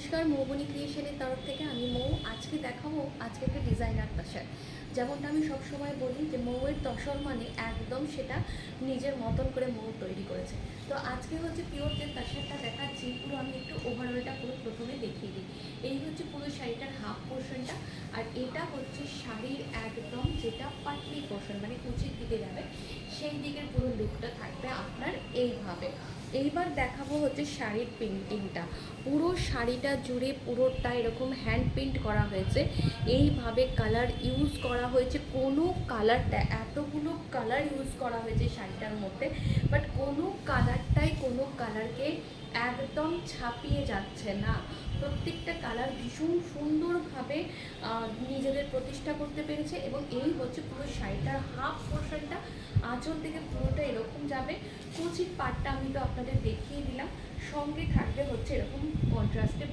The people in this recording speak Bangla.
নমস্কার, মৌবনী ক্রিয়েশনের তরফ থেকে আমি মৌ। আজকে দেখাবো আজকে একটা ডিজাইনার তসর। যেমনটা আমি সবসময় বলি যে মৌয়ের তসর মানে একদম সেটা নিজের মতন করে মৌ তৈরি করেছে। তো আজকে হচ্ছে পিওর যে তসরটা দেখাচ্ছি, পুরো আমি একটু ওভারঅলটা পুরো প্রথমে দেখিয়ে দিই। এই হচ্ছে পুরো শাড়িটার হাফ পোর্শনটা, আর এটা হচ্ছে শাড়ির একদম যেটা পাটলি পোর্শন মানে কুচির দিকে যাবে সেই দিকের পুরো লুকটা থাকবে আপনার এইভাবে। এইবার দেখাবো হচ্ছে শাড়ির প্রিন্টিংটা। পুরো শাড়িটা জুড়ে পুরোটা এরকম হ্যান্ড প্রিন্ট করা হয়েছে, এইভাবে কালার ইউজ করা হয়েছে। কোনো কালারটা এতগুলো কালার ইউজ করা হয়েছে শাড়িটার মধ্যে, বাট কোনো কালারটাই কোনো কালারকে একদম ছাপিয়ে যাচ্ছে না। প্রত্যেকটা কালার ভীষণ সুন্দরভাবে নিজেদের প্রতিষ্ঠা করতে পেরেছে। এবং এই হচ্ছে পুরো শাড়িটার হাফ পোর্শনটা, আঁচল থেকে পুরোটা এরকম যাবে। কুচির পাটটা আমি তো আপনাদের দেখিয়ে দিলাম, সঙ্গে থাকবে হচ্ছে এরকম কন্ট্রাস্টে